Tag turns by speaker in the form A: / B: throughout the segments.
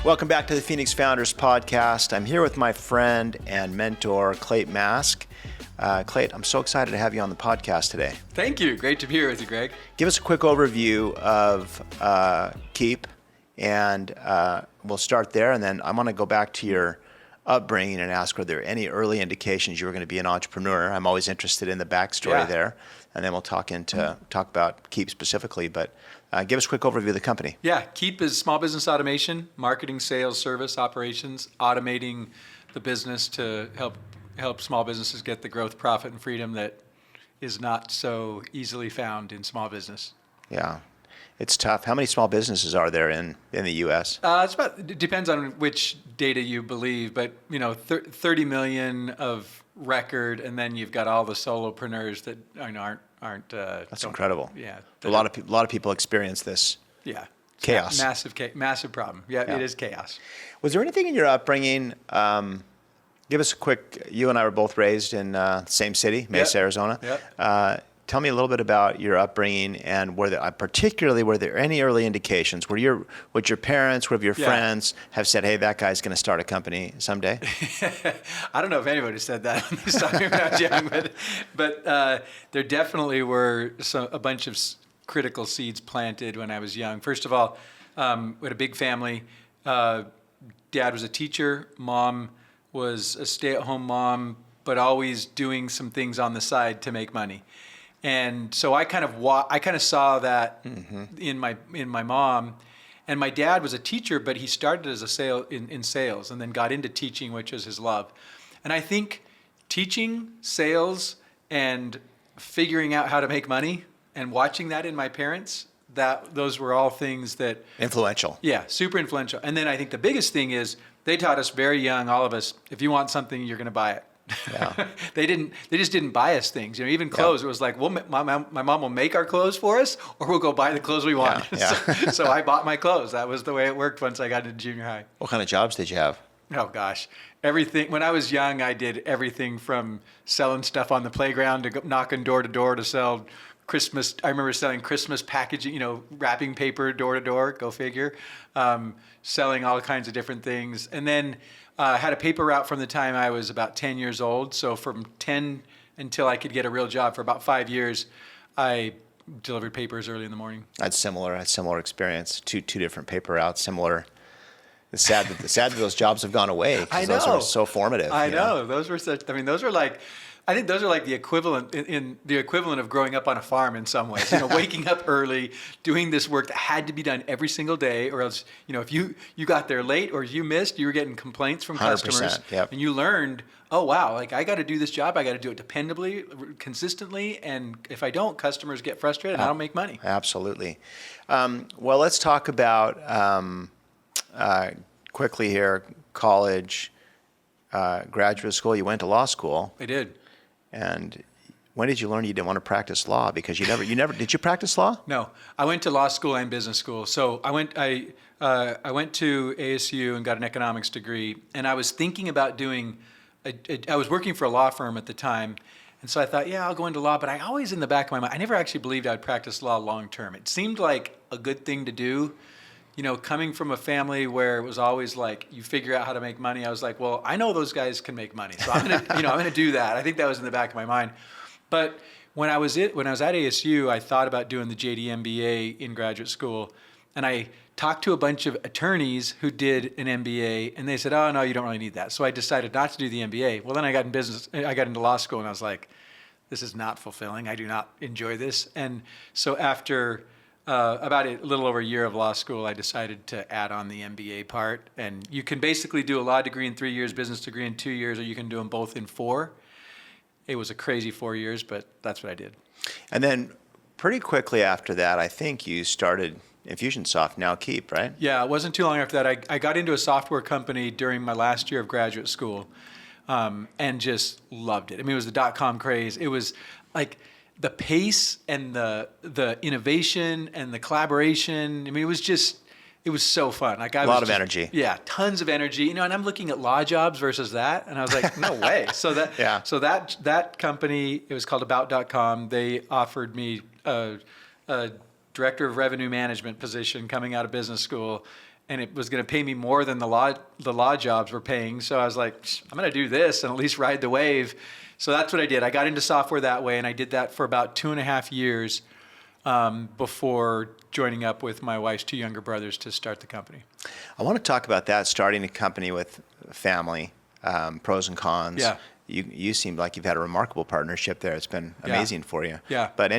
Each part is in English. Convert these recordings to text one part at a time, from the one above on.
A: Welcome back to the PHX Founders podcast. I'm here with my friend and mentor, Clate Mask. Clate, I'm so excited to have you on the podcast today.
B: Thank you. Great to be here with you, Greg.
A: Give us a quick overview of Keap, and we'll start there, and then I'm going to go back to your upbringing and ask, were there any early indications you were going to be an entrepreneur? I'm always interested in the backstory there, and then we'll talk about Keap specifically, but give us a quick overview of the company.
B: Yeah, Keap is small business automation, marketing, sales, service, operations, automating the business to help small businesses get the growth, profit, and freedom that is not so easily found in small business.
A: Yeah, it's tough. How many small businesses are there in the U.S.?
B: It depends on which data you believe, but 30 million of record, and then you've got all the solopreneurs that aren't.
A: That's incredible.
B: Yeah,
A: a lot of people experience this.
B: Yeah,
A: chaos.
B: Massive problem. Yeah, it is chaos.
A: Was there anything in your upbringing? Give us a quick. You and I were both raised in the same city, Mesa, Arizona.
B: Yep.
A: Tell me a little bit about your upbringing and particularly were there any early indications? Would your parents, your friends have said, "Hey, that guy's going to start a company someday"?
B: I don't know if anybody said that when they saw me when I was young, but there definitely were a bunch of critical seeds planted when I was young. First of all, we had a big family. Dad was a teacher. Mom was a stay-at-home mom, but always doing some things on the side to make money. And so I kind of saw that in my mom, and my dad was a teacher, but he started as in sales and then got into teaching, which was his love. And I think teaching, sales, and figuring out how to make money and watching that in my parents, those were all things that
A: influential.
B: Yeah, super influential. And then I think the biggest thing is they taught us very young, all of us, if you want something, you're going to buy it.
A: Yeah.
B: They just didn't buy us things. Even clothes. It was like, my mom will make our clothes for us, or we'll go buy the clothes we want.
A: Yeah.
B: So I bought my clothes. That was the way it worked once I got into junior high.
A: What kind of jobs did you have?
B: Oh gosh, everything. When I was young, I did everything from selling stuff on the playground to knocking door to door to sell Christmas. I remember selling Christmas packaging, wrapping paper door to door. Go figure. Selling all kinds of different things, and then. Had a paper route from the time I was about 10 years old. So from 10 until I could get a real job for about 5 years, I delivered papers early in the morning.
A: I had similar experience. Two different paper routes, similar. It's sad that those jobs have gone away because those were so formative.
B: I know. Those were such. I mean, those are like. I think those are like the equivalent the equivalent of growing up on a farm in some ways. Waking up early, doing this work that had to be done every single day, or else, if you got there late or you missed, you were getting complaints from customers,
A: yep.
B: And you learned, oh wow, like I got to do this job, I got to do it dependably, consistently, and if I don't, customers get frustrated, and I don't make money.
A: Absolutely. Well, let's talk about quickly here. College, graduate school. You went to law school.
B: I did.
A: And when did you learn you didn't want to practice law? Because you never did you practice law?
B: No, I went to law school and business school. So I went to ASU and got an economics degree. And I was thinking about doing. I was working for a law firm at the time, and so I thought, yeah, I'll go into law. But I always in the back of my mind, I never actually believed I'd practice law long term. It seemed like a good thing to do. Coming from a family where it was always like you figure out how to make money, I was like, well, I know those guys can make money, so I'm gonna do that. I think that was in the back of my mind. But when I was at ASU, I thought about doing the JD MBA in graduate school, and I talked to a bunch of attorneys who did an MBA, and they said, oh no, you don't really need that. So I decided not to do the MBA. Well, then I got into law school, and I was like, this is not fulfilling. I do not enjoy this. And so after about a little over a year of law school, I decided to add on the MBA part. And you can basically do a law degree in 3 years, business degree in 2 years, or you can do them both in 4. It was a crazy 4 years, but that's what I did.
A: And then pretty quickly after that, I think you started Infustionsoft, now Keap, right?
B: Yeah, it wasn't too long after that. I got into a software company during my last year of graduate school and just loved it. I mean, it was the .com craze. It was like the pace and the innovation and the collaboration. I mean, it was so fun. Like
A: a lot of energy.
B: Yeah, tons of energy. And I'm looking at law jobs versus that, and I was like, no way. So that company, it was called About.com. They offered me a director of revenue management position coming out of business school, and it was going to pay me more than the law jobs were paying. So I was like, I'm going to do this and at least ride the wave. So that's what I did. I got into software that way, and I did that for about 2.5 years before joining up with my wife's 2 younger brothers to start the company.
A: I want to talk about that, starting a company with family, pros and cons.
B: Yeah.
A: You seem like you've had a remarkable partnership there. It's been amazing for you.
B: Yeah.
A: But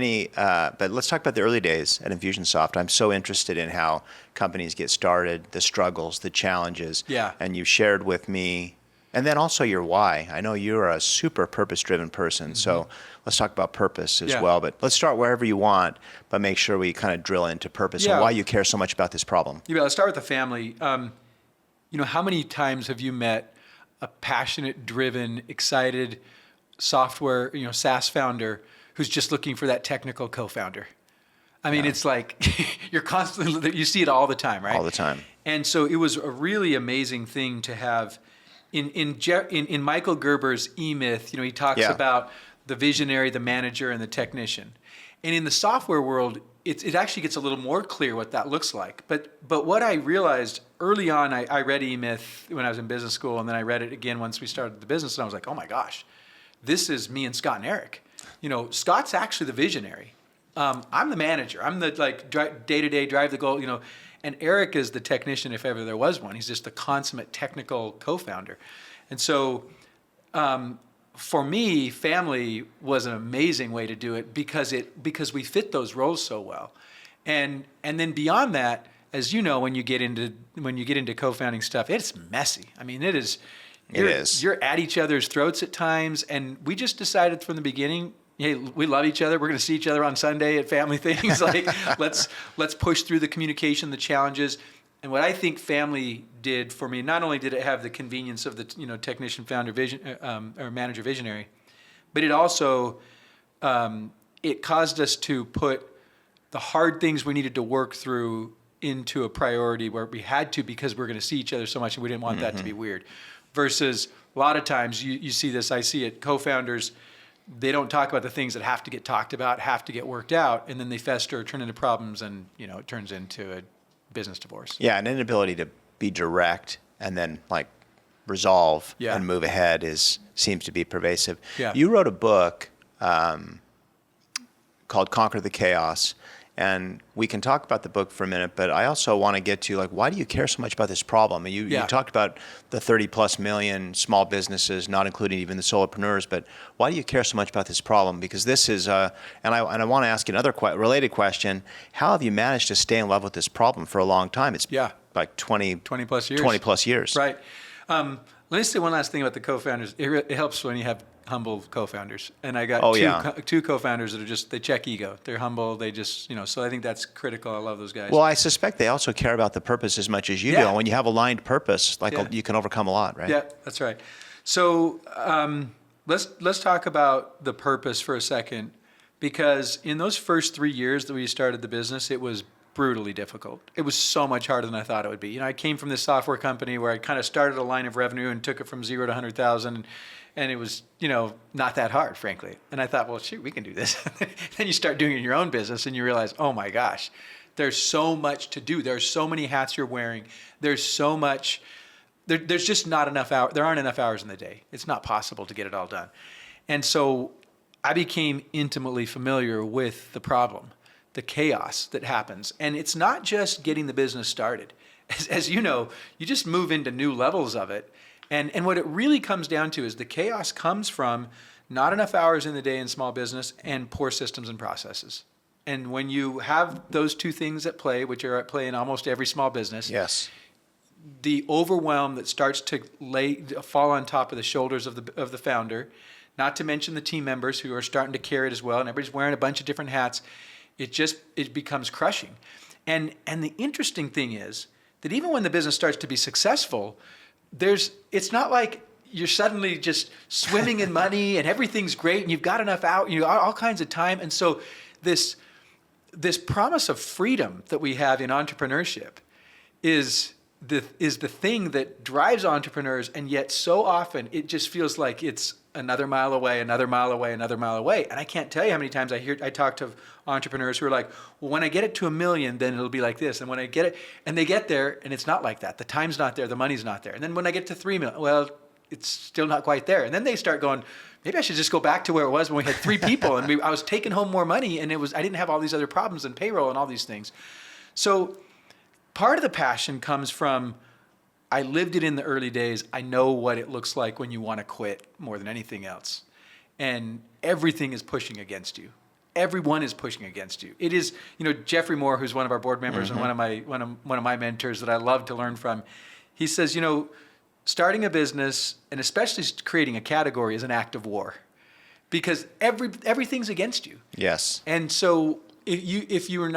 A: let's talk about the early days at Infustionsoft. I'm so interested in how companies get started, the struggles, the challenges.
B: Yeah.
A: And you shared with me, and then also your why. I know you're a super purpose-driven person, so let's talk about purpose as well. But let's start wherever you want, but make sure we kind of drill into purpose and why you care so much about this problem.
B: Yeah, let's start with the family. How many times have you met a passionate, driven, excited software, SaaS founder who's just looking for that technical co-founder? I mean, it's like you're constantly, you see it all the time, right?
A: All the time.
B: And so it was a really amazing thing to have. In Michael Gerber's E-Myth, he talks about the visionary, the manager, and the technician. And in the software world, it actually gets a little more clear what that looks like. But what I realized early on, I read E-Myth when I was in business school, and then I read it again once we started the business, and I was like, oh my gosh, this is me and Scott and Eric. Scott's actually the visionary. I'm the manager. I'm the day-to-day drive the goal, and Eric is the technician if ever there was one. He's just the consummate technical co-founder. And so for me, family was an amazing way to do it because we fit those roles so well. And then beyond that, as you know, when you get into co-founding stuff, it's messy. I mean, it is. You're at each other's throats at times, and we just decided from the beginning, hey, we love each other. We're going to see each other on Sunday at family things. Let's push through the communication, the challenges. And what I think family did for me, not only did it have the convenience of the technician, founder, or manager, visionary, but it also it caused us to put the hard things we needed to work through into a priority where we had to because we're going to see each other so much and we didn't want that to be weird. Versus a lot of times you see this, I see it, co-founders, they don't talk about the things that have to get talked about, have to get worked out, and then they fester, turn into problems, and it turns into a business divorce.
A: Yeah, an inability to be direct and then resolve and move ahead seems to be pervasive.
B: Yeah.
A: You wrote a book called Conquer the Chaos, and we can talk about the book for a minute, but I also want to get to why do you care so much about this problem? You talked about the 30+ million small businesses, not including even the solopreneurs, but why do you care so much about this problem? Because this is, and I want to ask you another related question. How have you managed to stay in love with this problem for a long time? It's like 20
B: plus years.
A: 20 plus years.
B: Right. Let me say one last thing about the co-founders. It helps when you have humble co-founders, and I got two co-founders that they check ego. They're humble. They just so I think that's critical. I love those guys.
A: Well, I suspect they also care about the purpose as much as you do. And when you have aligned purpose, you can overcome a lot, right?
B: Yeah, that's right. So let's talk about the purpose for a second, because in those first 3 years that we started the business, it was brutally difficult. It was so much harder than I thought it would be. I came from this software company where I kind of started a line of revenue and took it from 0 to 100,000. And it was, not that hard, frankly. And I thought, well, shoot, we can do this. Then you start doing it in your own business and you realize, oh my gosh, there's so much to do. There's so many hats you're wearing. There's so much, there's just not enough hours. There aren't enough hours in the day. It's not possible to get it all done. And so I became intimately familiar with the problem, the chaos that happens. And it's not just getting the business started. As you know, you just move into new levels of it. And what it really comes down to is the chaos comes from not enough hours in the day in small business and poor systems and processes. And when you have those two things at play, which are at play in almost every small business, the overwhelm that starts to fall on top of the shoulders of the founder, not to mention the team members who are starting to carry it as well, and everybody's wearing a bunch of different hats, it becomes crushing. And the interesting thing is that even when the business starts to be successful, it's not like you're suddenly just swimming in money and everything's great and you've got enough all kinds of time. And so this promise of freedom that we have in entrepreneurship is the thing that drives entrepreneurs, and yet so often it just feels like it's another mile away, another mile away, another mile away. And I can't tell you how many times I talk to entrepreneurs who are like, well, when I get it to $1 million, then it'll be like this. And when I get it, and they get there and it's not like that. The time's not there. The money's not there. And then when I get to 3 million, well, it's still not quite there. And then they start going, maybe I should just go back to where it was when we had 3 people and I was taking home more money and I didn't have all these other problems and payroll and all these things. So part of the passion comes from, I lived it in the early days. I know what it looks like when you want to quit more than anything else. And everything is pushing against you. Everyone is pushing against you. It is, Jeffrey Moore, who's one of our board members and one of my mentors that I love to learn from. He says, starting a business and especially creating a category is an act of war, because everything's against you.
A: Yes.
B: And so if you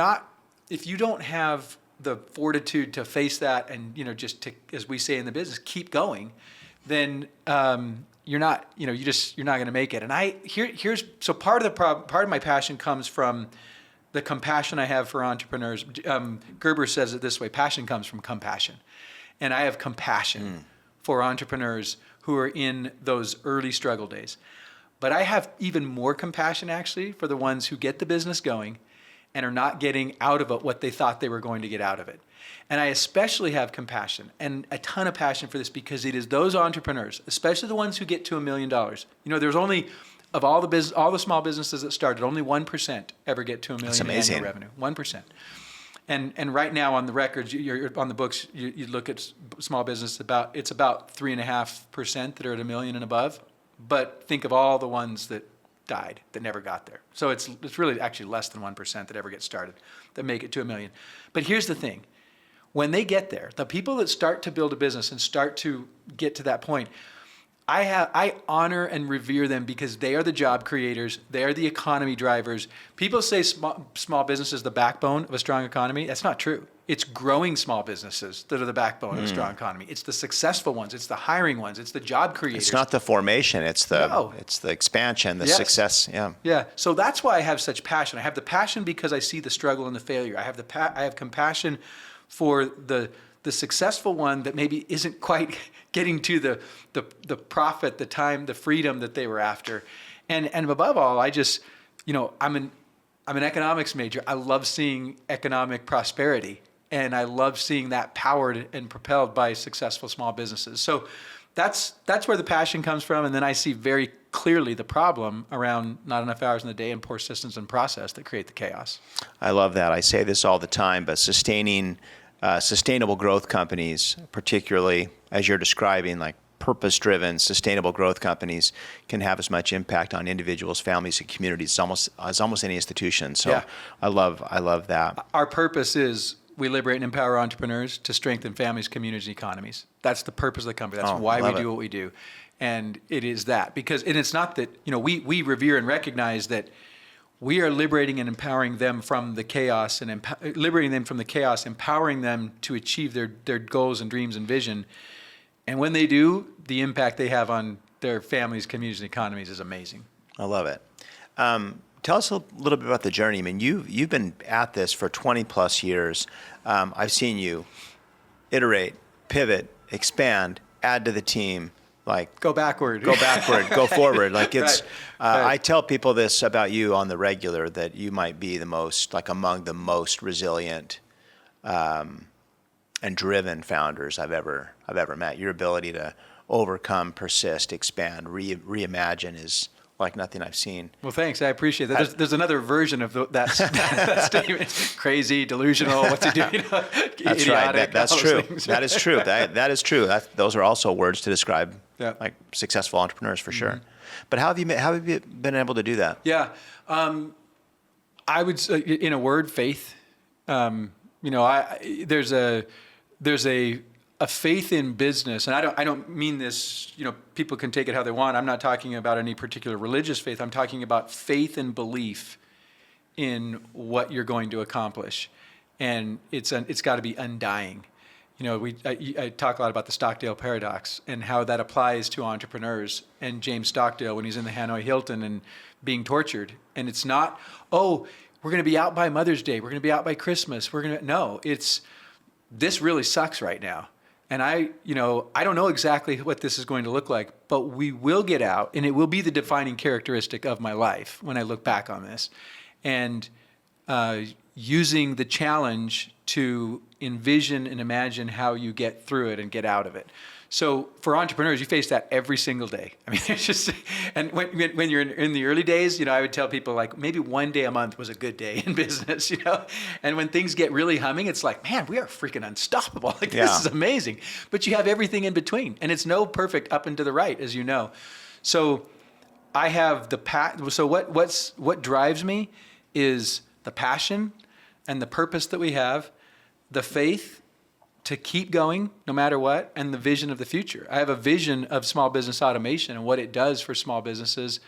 B: don't have the fortitude to face that and just to, as we say in the business, keep going, then you're not going to make it. And here's so part of my passion comes from the compassion I have for entrepreneurs. Gerber says it this way: passion comes from compassion, and I have compassion for entrepreneurs who are in those early struggle days. But I have even more compassion actually for the ones who get the business going and are not getting out of it what they thought they were going to get out of it. And I especially have compassion and a ton of passion for this because it is those entrepreneurs, especially the ones who get to $1 million. There's only, of all the small businesses that started, only 1% ever get to $1 million in annual revenue. 1%. And right now on the records, you're on the books, you look at small business, it's about 3.5% that are at $1 million and above. But think of all the ones that died, that never got there. So it's really actually less than 1% that ever get started, that make it to $1 million. But here's the thing. When they get there, the people that start to build a business and start to get to that point, I honor and revere them because they are the job creators. They are the economy drivers. People say small business is the backbone of a strong economy. That's not true. It's growing small businesses that are the backbone of a strong economy. It's the successful ones. It's the hiring ones. It's the job creators.
A: It's not the formation. It's the expansion, the success. Yeah.
B: Yeah. So that's why I have such passion. I have the passion because I see the struggle and the failure. I have compassion for the successful one that maybe isn't quite getting to the profit, the time, the freedom that they were after. And above all, I just, I'm an economics major. I love seeing economic prosperity, and I love seeing that powered and propelled by successful small businesses. So that's where the passion comes from. And then I see very clearly the problem around not enough hours in the day and poor systems and process that create the chaos.
A: I love that. I say this all the time, but sustainable growth companies, particularly as you're describing, like purpose-driven, sustainable growth companies, can have as much impact on individuals, families, and communities as almost any institution. So yeah. I love that.
B: Our purpose is we liberate and empower entrepreneurs to strengthen families, communities, and economies. That's the purpose of the company. That's why we do what we do. And it is that. And it's not that, we revere and recognize that we are liberating and empowering them from the chaos and liberating them from the chaos, empowering them to achieve their goals and dreams and vision. And when they do, the impact they have on their families, communities, and economies is amazing.
A: I love it. Tell us a little bit about the journey. I mean, you've been at this for 20 plus years. I've seen you iterate, pivot, expand, add to the team. Like
B: go backward,
A: go forward. Like it's, right. I tell people this about you on the regular, that you might be among the most resilient and driven founders I've ever met. Your ability to overcome, persist, expand, reimagine is like nothing I've seen.
B: Well, thanks. I appreciate that. There's another version of that statement. Crazy, delusional, what's he doing?
A: That's right. That's true. That is true. That is true. Those are also words to describe like successful entrepreneurs for sure. But how have you been able to do that? Yeah.
B: I would say, in a word, faith. There's a faith in business, and I don't mean this, people can take it how they want. I'm not talking about any particular religious faith. I'm talking about faith and belief in what you're going to accomplish. And it's got to be undying. I talk a lot about the Stockdale paradox and how that applies to entrepreneurs, and James Stockdale when he's in the Hanoi Hilton and being tortured. And it's not, we're going to be out by Mother's Day. We're going to be out by Christmas. No, it's, this really sucks right now. And I don't know exactly what this is going to look like, but we will get out, and it will be the defining characteristic of my life when I look back on this. And using the challenge to envision and imagine how you get through it and get out of it. So for entrepreneurs, you face that every single day. I mean, it's just, and when you're in the early days, I would tell people like maybe one day a month was a good day in business, and when things get really humming, it's like, man, we are freaking unstoppable. Like this is amazing, but you have everything in between, and it's no perfect up and to the right, as you know. So I have so what drives me is the passion and the purpose that we have, the faith to keep going no matter what, and the vision of the future. I have a vision of small business automation and what it does for small businesses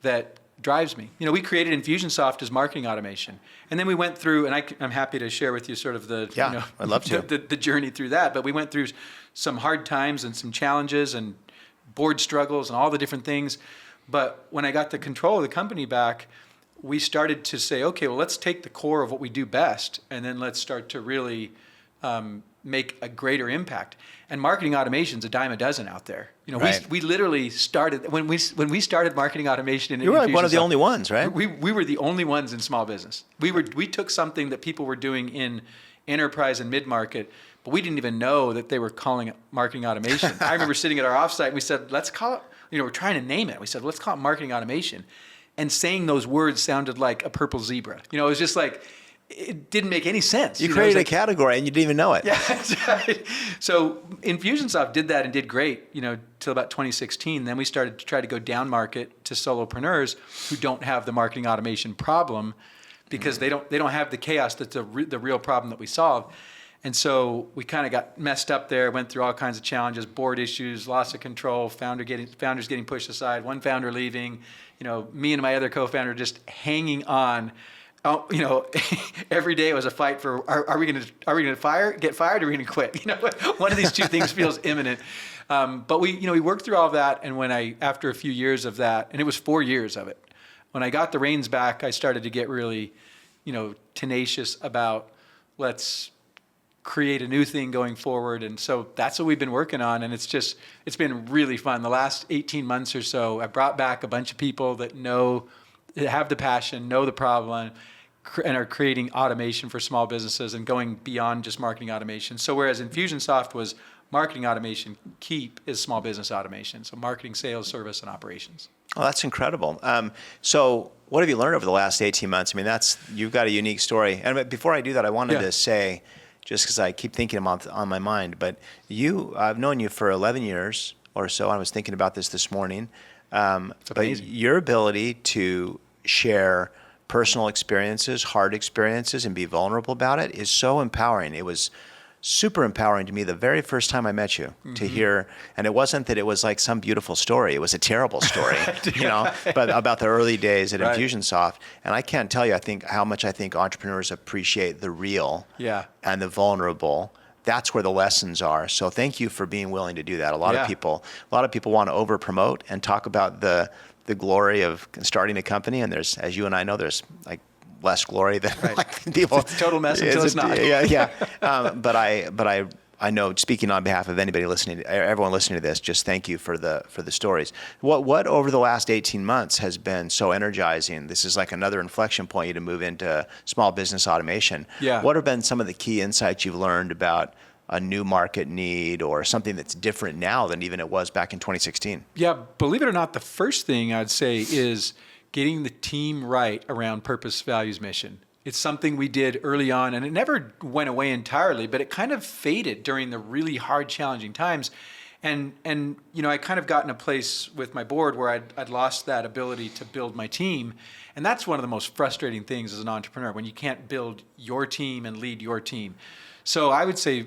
B: that drives me. We created Infusionsoft as marketing automation. And then we went through, and I'm happy to share with you sort of
A: I'd love to.
B: the journey through that. But we went through some hard times and some challenges and board struggles and all the different things. But when I got the control of the company back, we started to say, okay, well, let's take the core of what we do best, and then let's start to really make a greater impact. And marketing automation's a dime a dozen out there. We literally started when we started marketing automation in
A: you were like one of the only ones, right?
B: We were the only ones in small business. We took something that people were doing in enterprise and mid-market, but we didn't even know that they were calling it marketing automation. I remember sitting at our offsite and we said, let's call it, we're trying to name it. We said, let's call it marketing automation. And saying those words sounded like a purple zebra. It was just like, it didn't make any sense.
A: You created a category and you didn't even know it.
B: Yeah, that's right. So Infusionsoft did that and did great, till about 2016. Then we started to try to go down market to solopreneurs who don't have the marketing automation problem because they don't have the chaos that's the real problem that we solve. And so we kind of got messed up there, went through all kinds of challenges, board issues, loss of control, founders getting pushed aside, one founder leaving, me and my other co-founder just hanging on. Every day was a fight for are we going to get fired, or are we going to quit? One of these two things feels imminent. But we worked through all of that, and after a few years of that, and it was 4 years of it, when I got the reins back, I started to get really, tenacious about let's create a new thing going forward. And so that's what we've been working on, and it's been really fun. The last 18 months or so, I brought back a bunch of people that have the passion, know the problem, and are creating automation for small businesses and going beyond just marketing automation. So whereas Infusionsoft was marketing automation, Keap is small business automation. So marketing, sales, service, and operations.
A: Oh, that's incredible. So what have you learned over the last 18 months? I mean, you've got a unique story. And before I do that, I wanted to say, just because I keep thinking about on my mind, but I've known you for 11 years or so. I was thinking about this morning. But your ability to share personal experiences, hard experiences, and be vulnerable about it is so empowering. It was super empowering to me the very first time I met you to hear, and it wasn't that it was like some beautiful story. It was a terrible story, but about the early days at Infusionsoft. And I can't tell you, how much I think entrepreneurs appreciate the real and the vulnerable. That's where the lessons are. So thank you for being willing to do that. A lot of people want to over promote and talk about the glory of starting a company. And there's, as you and I know, there's like less glory than like people.
B: It's a total mess until it's not.
A: But I know, speaking on behalf of everyone listening to this, just thank you for the stories. What over the last 18 months has been so energizing? This is like another inflection point you to move into small business automation.
B: Yeah.
A: What have been some of the key insights you've learned about a new market need or something that's different now than even it was back in 2016?
B: Yeah, believe it or not, the first thing I'd say is getting the team right around purpose, values, mission. It's something we did early on, and it never went away entirely, but it kind of faded during the really hard, challenging times. And I kind of got in a place with my board where I'd lost that ability to build my team. And that's one of the most frustrating things as an entrepreneur, when you can't build your team and lead your team. So I would say,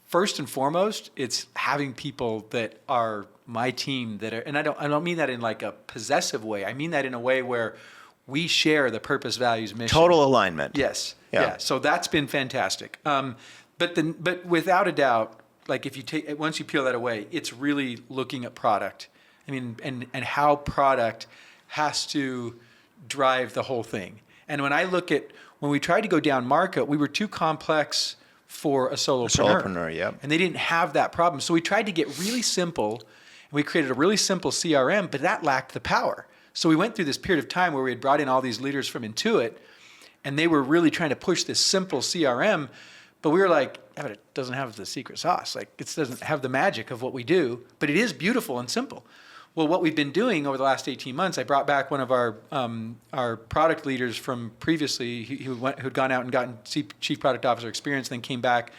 B: first and foremost, it's having people that are my team and I don't mean that in like a possessive way. I mean that in a way where we share the purpose, values, mission.
A: Total alignment.
B: Yes. Yeah. So that's been fantastic. But without a doubt, like once you peel that away, it's really looking at product. I mean, and how product has to drive the whole thing. And when we tried to go down market, we were too complex for a solopreneur.
A: Solopreneur, yep.
B: And they didn't have that problem. So we tried to get really simple, and we created a really simple CRM, but that lacked the power. So we went through this period of time where we had brought in all these leaders from Intuit, and they were really trying to push this simple CRM, but we were like, yeah, but it doesn't have the secret sauce. Like, it doesn't have the magic of what we do, but it is beautiful and simple. Well, what we've been doing over the last 18 months, I brought back one of our product leaders from previously who'd gone out and gotten chief product officer experience, then came back,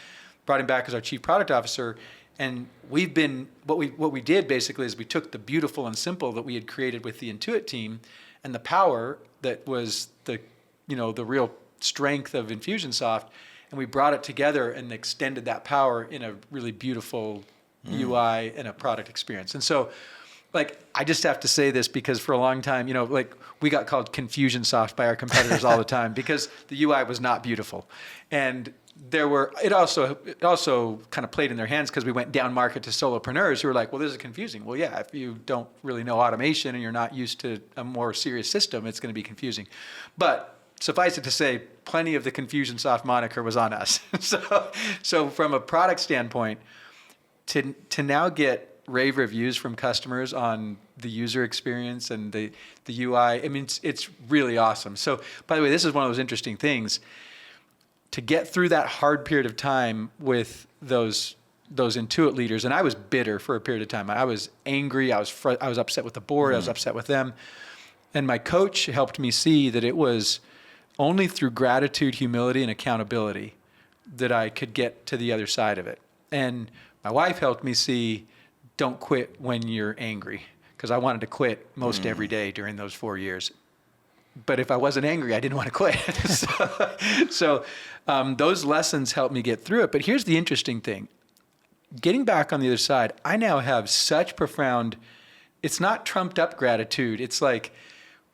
B: brought him back as our chief product officer. And we've been, what we did basically is we took the beautiful and simple that we had created with the Intuit team and the power that was the real strength of Infusionsoft, and we brought it together and extended that power in a really beautiful UI and a product experience. And so, like, I just have to say this because for a long time, like, we got called Confusionsoft by our competitors all the time because the UI was not beautiful. And it also kind of played in their hands because we went down market to solopreneurs who were like, well, this is confusing. Well, yeah, if you don't really know automation and you're not used to a more serious system, it's going to be confusing. But suffice it to say, plenty of the Confusionsoft moniker was on us. So from a product standpoint, to now get rave reviews from customers on the user experience and the UI, I mean, it's really awesome. So, by the way, this is one of those interesting things. To get through that hard period of time with those Intuit leaders, and I was bitter for a period of time. I was angry. I was upset with the board. I was upset with them. And my coach helped me see that it was only through gratitude, humility, and accountability that I could get to the other side of it. And my wife helped me see, don't quit when you're angry, because I wanted to quit most every day during those 4 years. But if I wasn't angry, I didn't want to quit. So those lessons helped me get through it. But here's the interesting thing. Getting back on the other side, I now have such profound, it's not trumped up gratitude. It's like,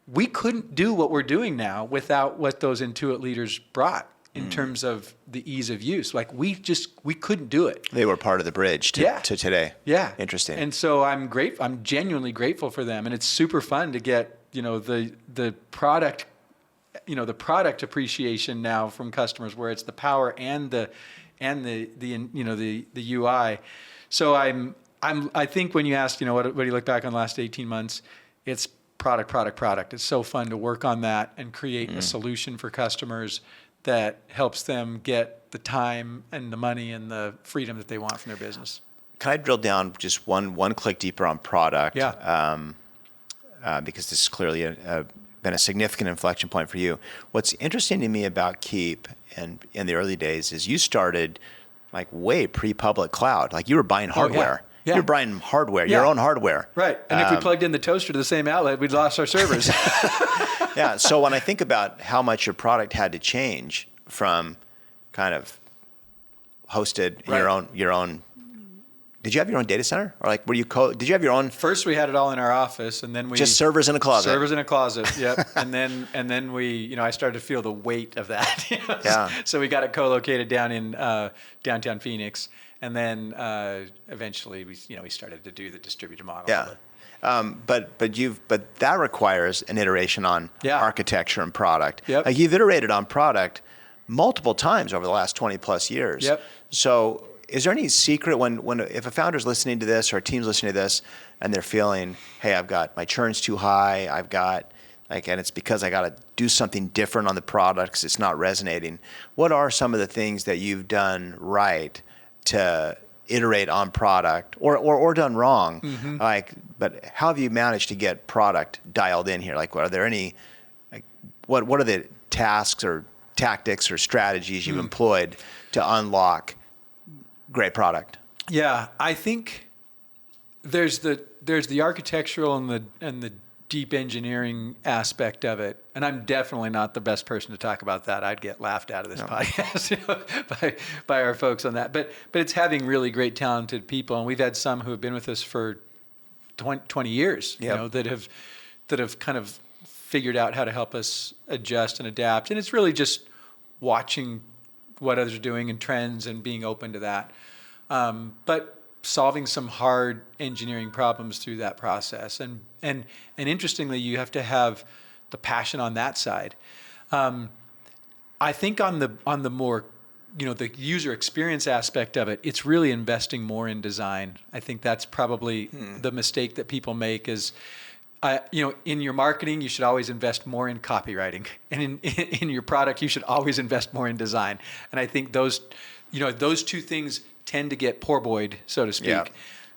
B: we couldn't do what we're doing now without what those Intuit leaders brought in terms of the ease of use. Like, we couldn't do it.
A: They were part of the bridge to today.
B: Yeah.
A: Interesting.
B: And so I'm genuinely grateful for them. And it's super fun to get, the product, the product appreciation now from customers, where it's the power and the UI. So I think when you asked, what do you look back on the last 18 months, it's product. It's so fun to work on that and create a solution for customers that helps them get the time and the money and the freedom that they want from their business.
A: Can I drill down just one click deeper on product?
B: Yeah.
A: Because this is clearly been a significant inflection point for you. What's interesting to me about Keap and in the early days is you started like way pre-public cloud. Like, you were buying hardware.
B: Yeah.
A: You're buying hardware, your own hardware.
B: Right. And if we plugged in the toaster to the same outlet, we'd lost our servers.
A: Yeah. So when I think about how much your product had to change from kind of hosted in your own, did you have your own data center? Or like, did you have your own?
B: First, we had it all in our office, and then we
A: just servers in a closet.
B: Servers in a closet. Yep. and then we, I started to feel the weight of that.
A: Yeah.
B: So we got it co-located down in downtown Phoenix. And then eventually we started to do the distributed model.
A: Yeah. But that requires an iteration on architecture and product.
B: Yep.
A: Like, you've iterated on product multiple times over the last 20 plus years.
B: Yep.
A: So is there any secret if a founder's listening to this or a team's listening to this and they're feeling, hey, I've got my churn's too high, and it's because I got to do something different on the product because it's not resonating. What are some of the things that you've done right to iterate on product or done wrong? But how have you managed to get product dialed in here? Like, are there any, what are the tasks or tactics or strategies you've employed to unlock great product?
B: Yeah, I think there's the architectural and the deep engineering aspect of it. And I'm definitely not the best person to talk about that. I'd get laughed out of this podcast by our folks on that. But it's having really great, talented people. And we've had some who have been with us for 20 years, that have kind of figured out how to help us adjust and adapt. And it's really just watching what others are doing and trends and being open to that. But solving some hard engineering problems through that process. And interestingly, you have to have the passion on that side. I think on the more the user experience aspect of it, it's really investing more in design. I think that's probably the mistake that people make is, in your marketing, you should always invest more in copywriting, and in your product, you should always invest more in design. And I think those two things tend to get poor boyed, so to speak.
A: Yeah.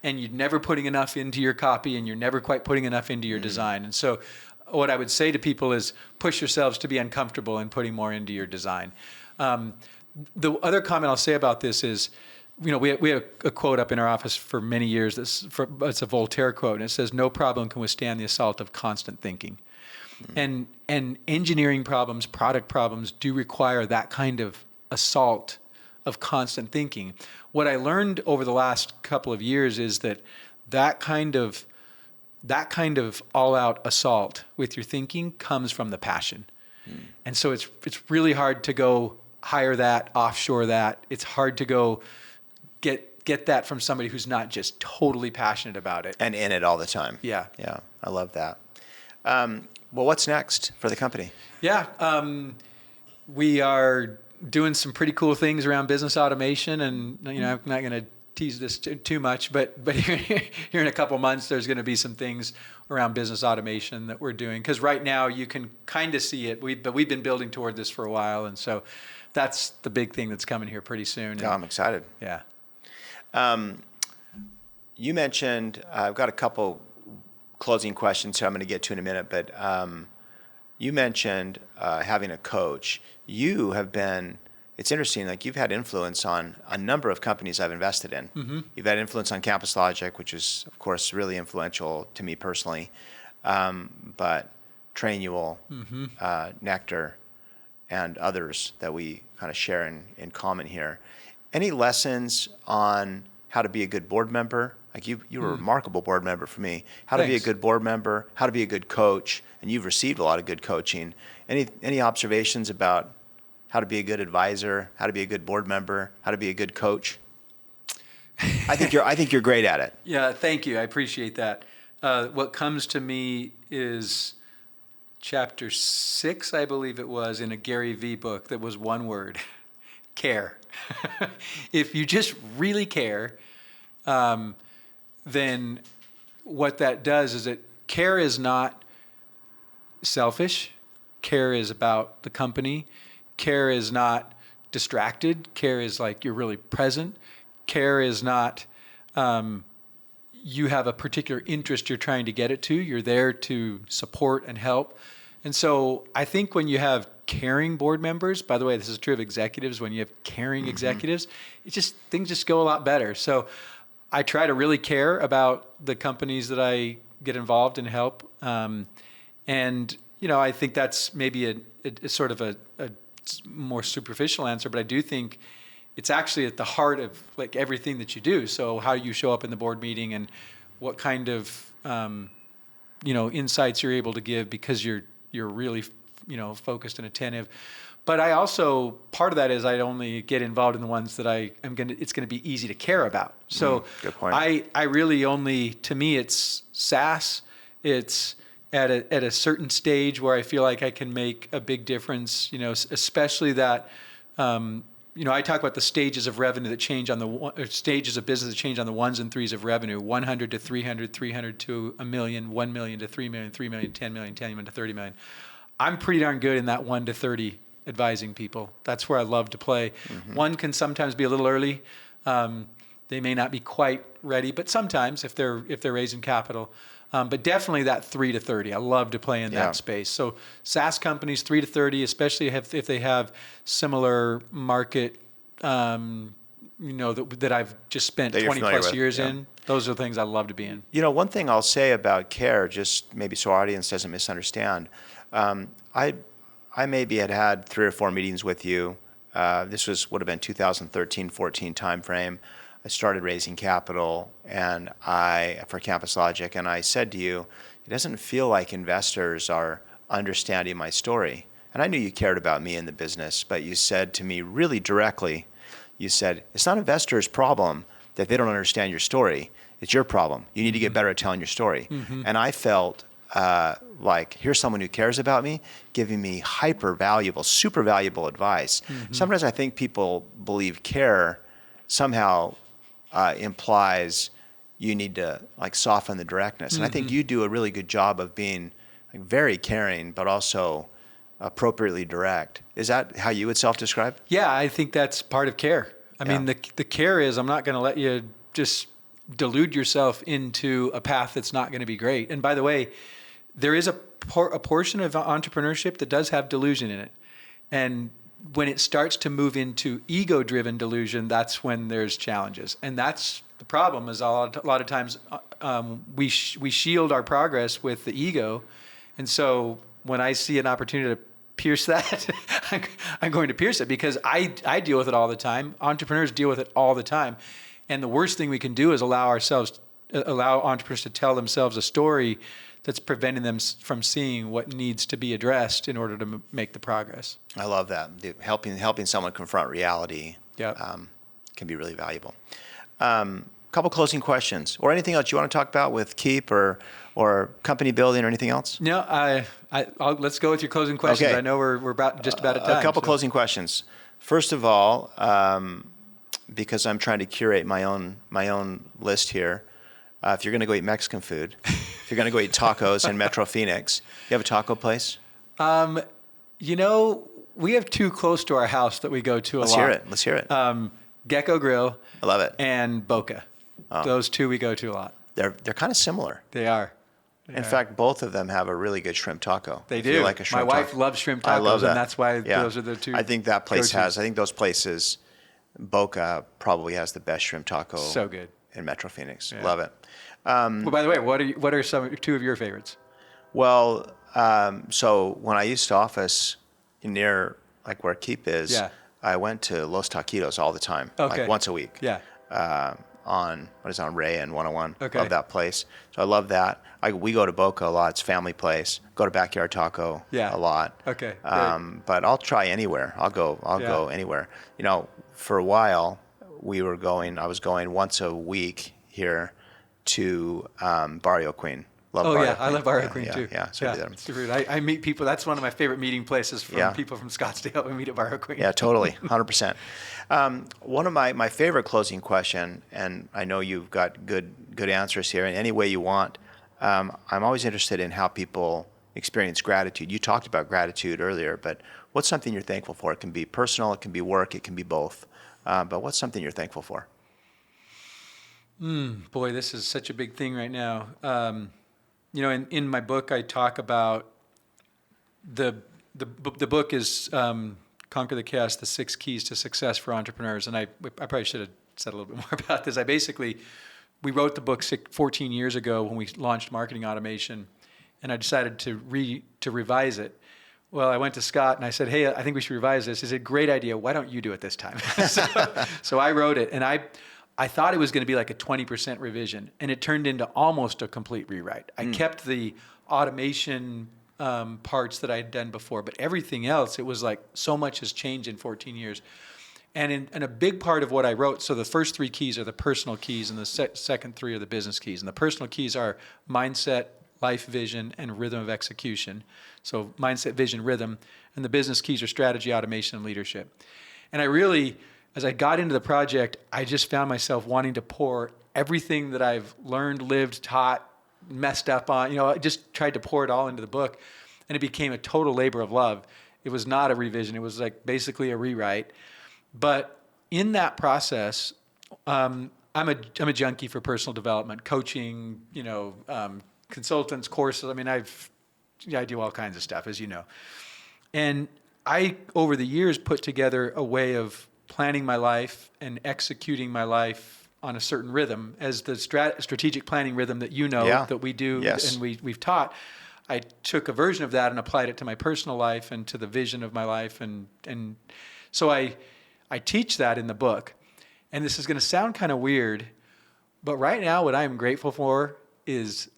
B: And you're never putting enough into your copy, and you're never quite putting enough into your design. And so what I would say to people is push yourselves to be uncomfortable and putting more into your design. The other comment I'll say about this is, we have a quote up in our office for many years. It's a Voltaire quote, and it says, "No problem can withstand the assault of constant thinking." And engineering problems, product problems do require that kind of assault of constant thinking. What I learned over the last couple of years is that kind of all-out assault with your thinking comes from the passion. And so it's really hard to go hire that, offshore that. It's hard to go get that from somebody who's not just totally passionate about it.
A: And in it all the time.
B: Yeah.
A: Yeah, I love that. Well, what's next for the company?
B: Yeah. We are doing some pretty cool things around business automation, and I'm not going to tease this too much, but here in a couple months, there's going to be some things around business automation that we're doing. Because right now you can kind of see it, but we've been building toward this for a while, and so that's the big thing that's coming here pretty soon.
A: Yeah, I'm excited.
B: Yeah.
A: You mentioned, I've got a couple closing questions, so I'm going to get to in a minute, but you mentioned having a coach. You have been, it's interesting, like you've had influence on a number of companies I've invested in. Mm-hmm. You've had influence on Campus Logic, which is, of course, really influential to me personally, but Trainual, Nectar, and others that we kind of share in common here. Any lessons on how to be a good board member? Like you were a remarkable board member for me. How to be a good board member, how to be a good coach, and you've received a lot of good coaching. Any observations about how to be a good advisor, how to be a good board member, how to be a good coach? I think you're great at it.
B: Yeah, thank you. I appreciate that. What comes to me is chapter 6, I believe it was, in a Gary Vee book that was one word: care. If you just really care, then what that does is care is not selfish. Care is about the company. Care is not distracted. Care is like you're really present. Care is not you have a particular interest you're trying to get it to. You're there to support and help. And so I think when you have caring board members, by the way, this is true of executives, when you have caring executives, things just go a lot better. So I try to really care about the companies that I get involved and help. And, I think that's maybe a sort of a more superficial answer, but I do think it's actually at the heart of like everything that you do. So how you show up in the board meeting and what kind of, insights you're able to give because you're really, focused and attentive. But I also, part of that is I only get involved in the ones that it's going to be easy to care about. So
A: good point.
B: I really only, to me, it's SaaS. It's at a certain stage where I feel like I can make a big difference, especially that, I talk about the stages of revenue that change on stages of business that change on the 1s and 3s of revenue: 100 to 300, 300 to $1 million, 1 million to 3 million, 3 million, 10 million, 10 million to 30 million. I'm pretty darn good in that 1 to 30 advising people. That's where I love to play. Mm-hmm. 1 can sometimes be a little early. They may not be quite ready, but sometimes if they're raising capital. But definitely that 3 to 30. I love to play in that space. So SaaS companies, 3 to 30, especially if they have similar market, that I've just spent 20 plus years in. Those are the things I love to be in.
A: One thing I'll say about care, just maybe so our audience doesn't misunderstand, I maybe had 3 or 4 meetings with you. This would have been 2013-14 timeframe. I started raising capital for Campus Logic, and I said to you, it doesn't feel like investors are understanding my story. And I knew you cared about me in the business, but you said to me really directly, you said, it's not investors' problem that they don't understand your story. It's your problem. You need to get better at telling your story. Mm-hmm. And I felt like, here's someone who cares about me, giving me hyper valuable, super valuable advice. Sometimes I think people believe care somehow implies you need to like soften the directness. And I think you do a really good job of being like, very caring, but also appropriately direct. Is that how you would self-describe?
B: Yeah, I think that's part of care. I mean, the care is I'm not going to let you just delude yourself into a path that's not going to be great. And by the way, there is a portion of entrepreneurship that does have delusion in it. And when it starts to move into ego-driven delusion, that's when there's challenges. And that's the problem is a lot of times we shield our progress with the ego. And so when I see an opportunity to pierce that, I'm going to pierce it because I deal with it all the time. Entrepreneurs deal with it all the time. And the worst thing we can do is allow entrepreneurs to tell themselves a story that's preventing them from seeing what needs to be addressed in order to make the progress.
A: I love that. Helping someone confront reality can be really valuable. Couple closing questions or anything else you want to talk about with Keap or company building or anything else?
B: No, let's go with your closing questions.
A: Okay.
B: I know we're just about at time.
A: A couple closing questions. First of all, because I'm trying to curate my own list here, if you're going to go eat Mexican food, if you're going to go eat tacos in Metro Phoenix, you have a taco place?
B: We have two close to our house that we go to a lot.
A: Let's hear it.
B: Gecko Grill.
A: I love it.
B: And Boca. Oh. Those two we go to a lot.
A: They're kind of similar.
B: They are.
A: In fact, both of them have a really good shrimp taco.
B: They do.
A: Like a shrimp
B: My wife loves shrimp tacos,
A: I love that.
B: And that's why those are the two.
A: I think that place I think those places, Boca probably has the best shrimp taco.
B: So good.
A: In Metro Phoenix. Yeah. Love it.
B: Well, by the way, what are two of your favorites?
A: Well, so when I used to office near like where Keap is, I went to Los Taquitos all the time, like once a week.
B: Yeah.
A: On Ray and 101. Okay. Love that place. So I love that. We go to Boca a lot. It's a family place. Go to Backyard Taco a lot.
B: Okay.
A: But I'll try anywhere. I'll go anywhere. For a while I was going once a week here to Barrio Queen. Love Barrio Queen.
B: I love Barrio Queen too.
A: Yeah, so
B: super. I meet people. That's one of my favorite meeting places from people from Scottsdale. We meet at Barrio Queen.
A: Yeah, totally, 100%. One of my favorite closing question, and I know you've got good answers here in any way you want. I'm always interested in how people experience gratitude. You talked about gratitude earlier, but what's something you're thankful for? It can be personal, it can be work, it can be both. But what's something you're thankful for?
B: Boy, this is such a big thing right now. In my book, I talk about the book is Conquer the Chaos: The 6 Keys to Success for Entrepreneurs. And I probably should have said a little bit more about this. We wrote the book 14 years ago when we launched marketing automation, and I decided to revise it. Well, I went to Scott and I said, hey, I think we should revise this. He said, great idea. Why don't you do it this time? So I wrote it, and I thought it was going to be like a 20% revision, and it turned into almost a complete rewrite. I kept the automation parts that I had done before, but everything else, it was like so much has changed in 14 years. And a big part of what I wrote, so the first 3 keys are the personal keys, and the second 3 are the business keys. And the personal keys are mindset, life vision, and rhythm of execution. So mindset, vision, rhythm. And the business keys are strategy, automation, and leadership. And I really, as I got into the project, I just found myself wanting to pour everything that I've learned, lived, taught, messed up on, I just tried to pour it all into the book. And it became a total labor of love. It was not a revision. It was like basically a rewrite. But in that process, I'm a junkie for personal development, coaching, consultants, courses. I mean, I do all kinds of stuff, as you know. And I, over the years, put together a way of planning my life and executing my life on a certain rhythm as the strategic planning rhythm that that we do and we've taught. I took a version of that and applied it to my personal life and to the vision of my life. And so I teach that in the book. And this is going to sound kind of weird, but right now what I'm grateful for is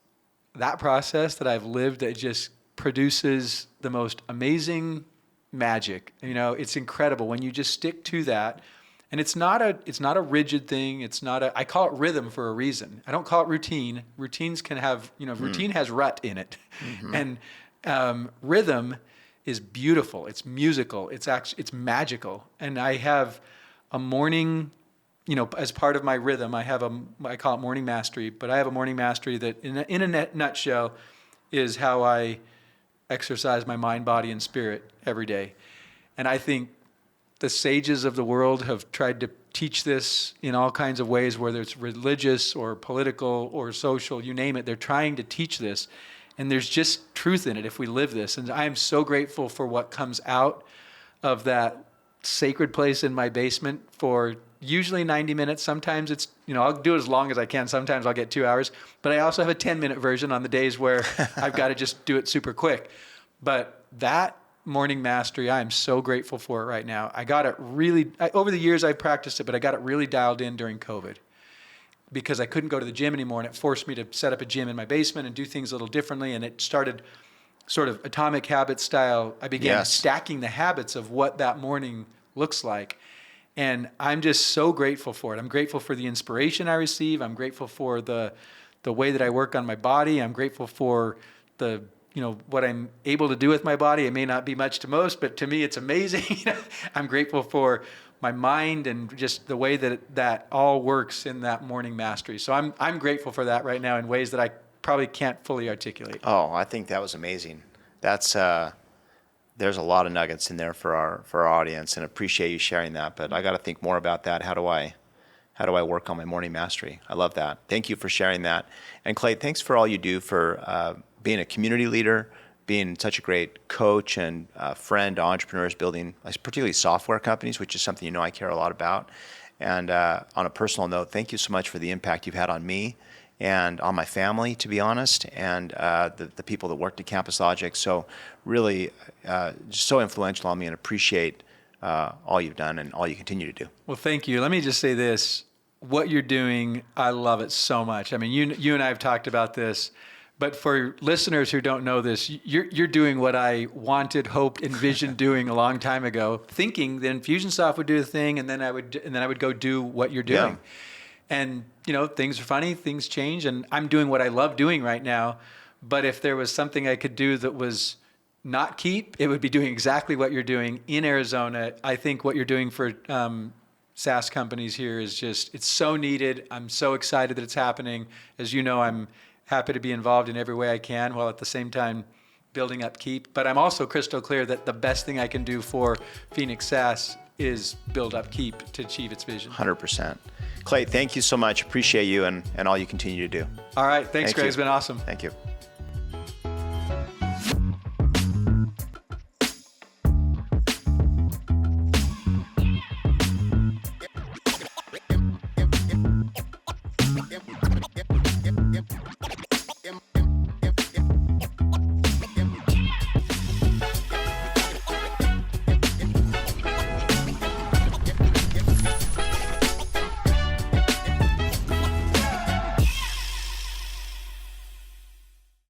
B: that process that I've lived that just produces the most amazing magic. It's incredible when you just stick to that And it's not a rigid thing. I call it rhythm for a reason. I don't call it routine. Routines can have, routine has rut in it. And rhythm is beautiful. It's musical. It's magical. And I have a morning, as part of my rhythm, I call it morning mastery, but I have a morning mastery that in a nutshell is how I exercise my mind, body, and spirit every day. And I think the sages of the world have tried to teach this in all kinds of ways, whether it's religious or political or social, you name it. They're trying to teach this. And there's just truth in it if we live this. And I am so grateful for what comes out of that sacred place in my basement for usually 90 minutes. Sometimes it's, I'll do it as long as I can. Sometimes I'll get 2 hours. But I also have a 10-minute version on the days where I've got to just do it super quick. But that morning mastery, I am so grateful for it right now. I got it over the years I've practiced it, but I got it really dialed in during COVID because I couldn't go to the gym anymore, and it forced me to set up a gym in my basement and do things a little differently. And it started sort of atomic habit style. I began stacking the habits of what that morning looks like. And I'm just so grateful for it. I'm grateful for the inspiration I receive. I'm grateful for the way that I work on my body. I'm grateful for what I'm able to do with my body. It may not be much to most, but to me, it's amazing. I'm grateful for my mind and just the way that all works in that morning mastery. So I'm grateful for that right now in ways that I probably can't fully articulate.
A: Oh, I think that was amazing. That's there's a lot of nuggets in there for our audience, and appreciate you sharing that. But I got to think more about that. How do I work on my morning mastery? I love that. Thank you for sharing that. And Clate, thanks for all you do for being a community leader, being such a great coach and friend to entrepreneurs building, particularly software companies, which is something I care a lot about. And on a personal note, thank you so much for the impact you've had on me and on my family, to be honest, and the people that worked at Campus Logic. So really just so influential on me, and appreciate all you've done and all you continue to do.
B: Well, thank you. Let me just say this. What you're doing, I love it so much. I mean, you and I have talked about this. But for listeners who don't know this, you're doing what I wanted, hoped, envisioned doing a long time ago, thinking that Infusionsoft would do a thing, and then I would go do what you're doing. Yeah. And things are funny, things change, and I'm doing what I love doing right now. But if there was something I could do that was not Keap, it would be doing exactly what you're doing in Arizona. I think what you're doing for SaaS companies here is it's so needed. I'm so excited that it's happening. As you know, I'm happy to be involved in every way I can, while at the same time building up Keap. But I'm also crystal clear that the best thing I can do for Phoenix SaaS is build up Keap to achieve its vision.
A: 100%. Clate, thank you so much. Appreciate you and all you continue to do.
B: All right. Thanks, Greg. It's been awesome.
A: Thank you.